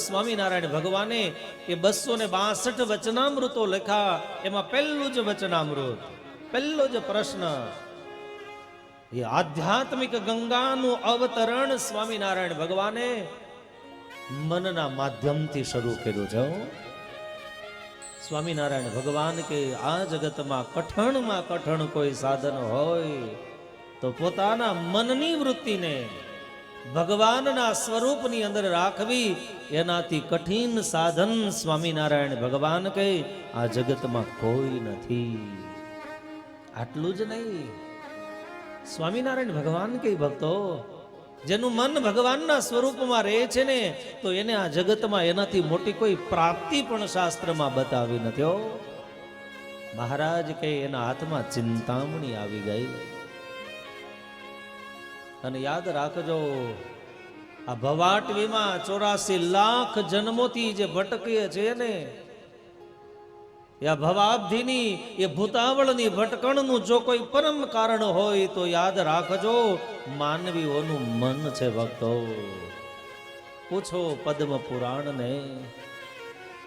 સ્વામિનારાયણ ભગવાને એ 262 વચનામૃતો લખ્યા. એમાં પહેલું જ વચનામૃત, પહેલો જ પ્રશ્ન, એ આધ્યાત્મિક ગંગાનું અવતરણ સ્વામિનારાયણ ભગવાને મનના માધ્યમથી શરૂ કર્યું છે. સ્વામિનારાયણ ભગવાન કે આ જગતમાં કઠણમાં કઠણ કોઈ સાધન હોય તો પોતાના મનની વૃત્તિને ભગવાનના સ્વરૂપની અંદર રાખવી, એનાથી કઠિન સાધન સ્વામિનારાયણ ભગવાન કે આ જગતમાં કોઈ નથી. આટલું જ નહીં, સ્વામિનારાયણ ભગવાન કે ભક્તો, જેનું મન ભગવાનના સ્વરૂપમાં રહે છે ને, તો એને આ જગતમાં એનાથી મોટી કોઈ પ્રાપ્તિ પણ શાસ્ત્રમાં બતાવી નથી. મહારાજ કે એના હાથમાં ચિંતામણી આવી ગઈ. અને યાદ રાખજો, આ ભવાટવીમાં 84 લાખ જન્મોથી જે ભટકીએ છે ને, યા ભવાબ્ધિની એ ભૂતાવળની ભટકણનું જો કોઈ પરમ કારણ હોય તો યાદ રાખજો, માનવીઓનું મન છે ભક્તો. પૂછો પદ્મ પુરાણને.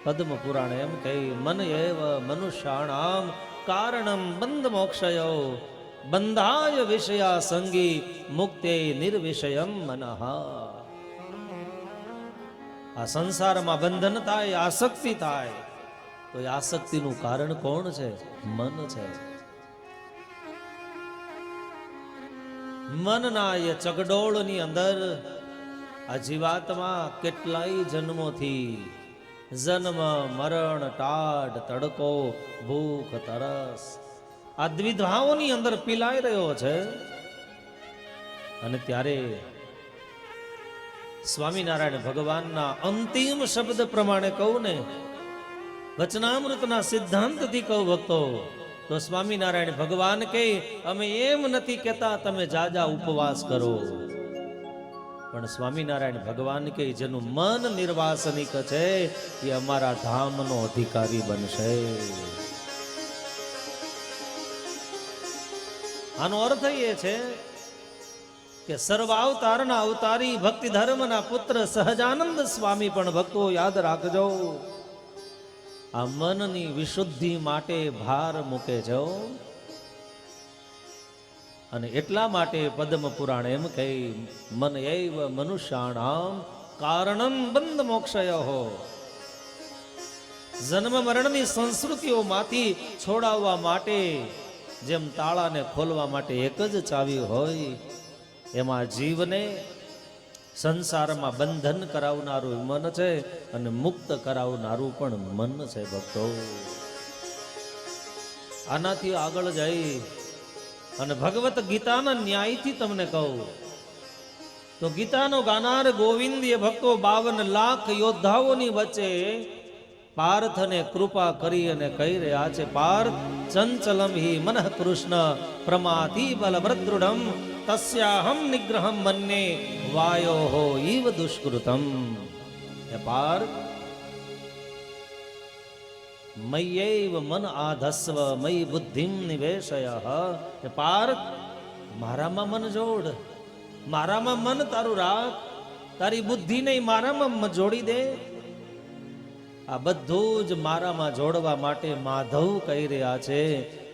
પદ્મ પુરાણ એમ કહે, મન એવ મનુષ્યાણામ કારણમ બંધ મોક્ષયો બંધાય વિષયા સંગી મુક્તે નિર્વિષયમ મનઃ. આ સંસારમાં બંધન થાય, આસક્તિ થાય, તો એ આસક્તિનું કારણ કોણ છે? મન છે. મનના એ ચગડોળની અંદર આ જીવાત્મા કેટલાય જન્મોથી જન્મ મરણ ટાઢ તડકો ભૂખ તરસ આ દ્વિધાઓની અંદર પીલાઈ રહ્યો છે. અને ત્યારે સ્વામિનારાયણ ભગવાનના અંતિમ શબ્દ પ્રમાણે કહું ને, વચનામૃતના સિદ્ધાંતથી કહું ભક્તો, તો સ્વામિનારાયણ ભગવાન કે અમે એમ નથી કહેતા તમે જાજા ઉપવાસ કરો, પણ સ્વામિનારાયણ ભગવાન કે જેનું મન નિર્વાસનિક છે એ અમારા ધામનો અધિકારી બનશે. આનો અર્થ એ છે કે સર્વાવતારના અવતારી ભક્તિ ધર્મના પુત્ર સહજાનંદ સ્વામી પણ ભક્તો યાદ રાખજો, આ મનની વિશુદ્ધિ માટે ભાર મૂકે છે. અને એટલા માટે પદ્મ પુરાણ એમ કહે, મન એવ મનુષ્યાણામ કારણમ બંધ મોક્ષયો. જન્મ મરણની સંસ્કૃતિઓમાંથી છોડાવવા માટે જેમ તાળાને ખોલવા માટે એક જ ચાવી હોય, એમાં જીવને સંસારમાં બંધન કરાવનારું મન છે અને મુક્ત કરાવનારું પણ મન છે ભક્તો. આનાથી આગળ જઈ અને ભગવત ગીતાના ન્યાયથી તમને કહું તો, ગીતાનો ગાનાર ગોવિંદ એ ભક્તો 52 લાખ યોદ્ધાઓની વચ્ચે પાર્થને કૃપા કરી અને કહી રહ્યા છે, પાર્થ ચંચલમ હિ મનઃ કૃષ્ણ પ્રમાથી બલભદ્રુઢમ તસ્યાહમ નિગ્રહમ મન્યે વાયો ઈવ દુષ્કૃતમ. હે પાર્થ, મય્યૈવ મન આધસ્વ મયી બુદ્ધિમ નિવેશય. હે પાર્થ, મારામાં મન જોડ, મારામાં મન તારું રાખ, તારી બુદ્ધિને મારામાં જોડી દે. આ બધું જ મારામાં જોડવા માટે માધવ કહી રહ્યા છે.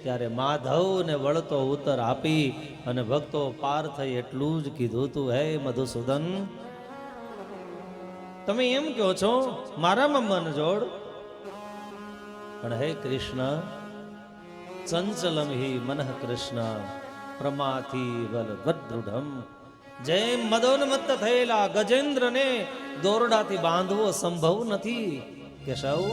ત્યારે માધવને વળતો ઉત્તર આપી અને ભક્તો પાર્થ એટલું જ કીધું તું, હે મધુસૂદન, તમે એમ કહો છો મારામાં મન જોડ, પણ હે કૃષ્ણ, ચંચલમ હિ મનઃ કૃષ્ણ પ્રમાથી બલભદ્રુઢમ. જેમ મદોન્મત્ત થયેલા ગજેન્દ્રને દોરડાથી બાંધવો સંભવ નથી. કેશવ,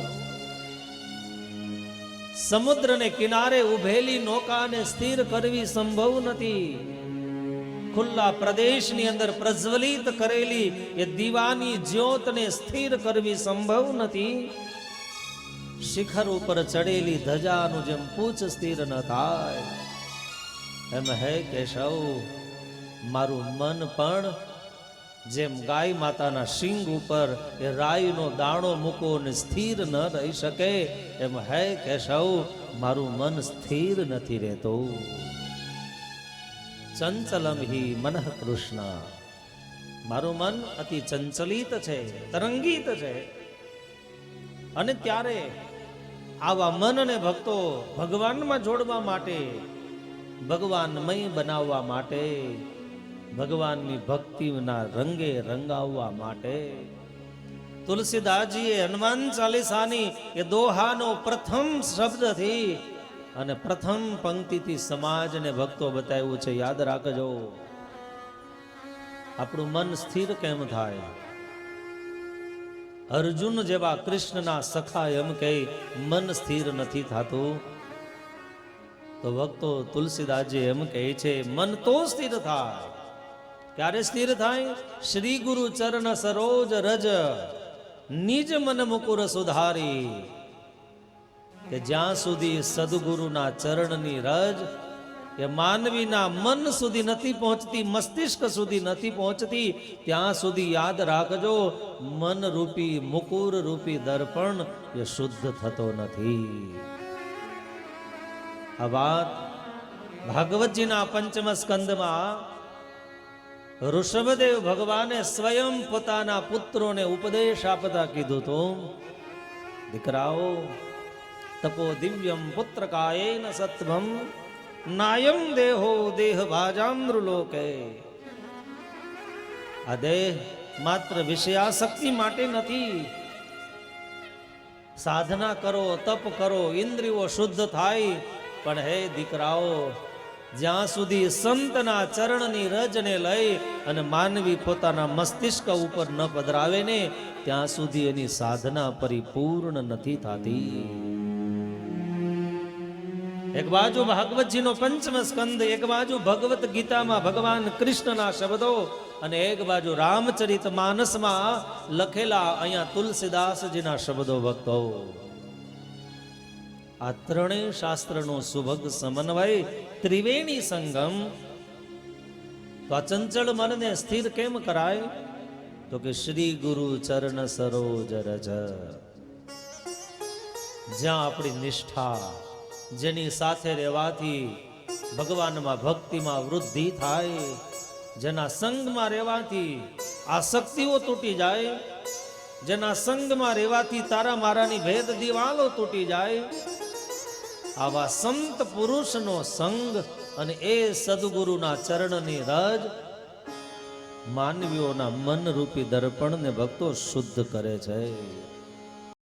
સમુદ્રને કિનારે ઉભેલી નૌકાને સ્થિર કરવી સંભવ નથી. ખુલ્લા પ્રદેશની અંદર પ્રજ્વલિત કરેલી એ દીવાની જ્યોતને સ્થિર કરવી સંભવ નથી. શિખર ઉપર ચડેલી ધજાનું જેમ પૂછ સ્થિર ન થાય, એમ હે કેશવ, મારું મન પણ જેમ ગાય માતાના શિંગ ઉપર એ રાઈનો દાણો મૂકો ને સ્થિર ન રહી શકે, એમ હે કેશવ, મારું મન સ્થિર નથી રહેતું. ચંચલમ હિ મનઃ કૃષ્ણ. મારું મન અતિ ચંચલિત છે, તરંગિત છે. અને ત્યારે આવા મનને ભક્તો ભગવાનમાં જોડવા માટે, ભગવાનમય બનાવવા માટે, ભગવાનની ભક્તિના રંગે રંગાવવા માટે તુલસીદાસજીએ હનુમાન ચાલીસાની એ દોહાનો પ્રથમ શબ્દથી અને પ્રથમ પંક્તિથી સમાજને ભક્તો બતાવ્યું છે. યાદ રાખજો, આપણું મન સ્થિર કેમ થાય? અર્જુન જેવા કૃષ્ણના સખા એમ કે મન સ્થિર નથી થતું, તો ભક્તો તુલસીદાસજી એમ કહે છે મન તો સ્થિર થાય. ક્યારે સ્થિર થાય? શ્રી ગુરુ ચરણ સરોજ રજ નિજ મન મુકુર સુધારી. કે જ્યાં સુધી સદગુરુના ચરણની રજ એ માનવીના મન સુધી નથી પહોંચતી, મસ્તિષ્ક સુધી નથી પહોંચતી, ત્યાં સુધી યાદ રાખજો મન રૂપી મુકુર રૂપી દર્પણ એ શુદ્ધ થતો નથી. આ વાત ભાગવતજીના પંચમ સ્કંદમાં ઋષભદેવ ભગવાને સ્વયં પોતાના પુત્રોને ઉપદેશ આપતા કીધું હતું, દીકરાઓ તપો દિવ્યમ પુત્ર કાયેન સત્વમ નાયમ દેહો દેહ ભાજામૃલોકે. આ દેહ માત્ર વિષયાસક્તિ માટે નથી. સાધના કરો, તપ કરો, ઇન્દ્રિયો શુદ્ધ થાય, પણ હે દીકરાઓ, જ્યાં સુધી સંતના ચરણની રજને લઈ અને માનવી પોતાના મસ્તિષ્ક ઉપર ન પધરાવે ને ત્યાં સુધી એની સાધના પરિપૂર્ણ નથી થતી. એક બાજુ ભાગવતજીનો પંચમ સ્કંદ, એક બાજુ ભગવત ગીતામાં ભગવાન કૃષ્ણના શબ્દો, અને એક બાજુ રામચરિત માનસમાં લખેલા અહીંયા તુલસીદાસજીના શબ્દો. ભક્તો, આ ત્રણેય શાસ્ત્રનો સુભગ સમન્વય, ત્રિવેણી સંગમ. તો આ ચંચળ મનને સ્થિર કેમ કરાય? તો કે શ્રી ગુરુ ચરણ સરોજ રજ. જ્યાં આપણી નિષ્ઠા, જેની સાથે રહેવાથી ભગવાનમાં ભક્તિમાં વૃદ્ધિ થાય, જેના સંગમાં રહેવાથી આસક્તિઓ તૂટી જાય, જેના સંગમાં રહેવાથી તારા મારાની ભેદ દિવાલો તૂટી જાય, આવા સંત પુરુષનો સંગ અને એ સદગુરુના ચરણની રજ માનવીઓના મનરૂપી દર્પણને ભક્તો શુદ્ધ કરે છે.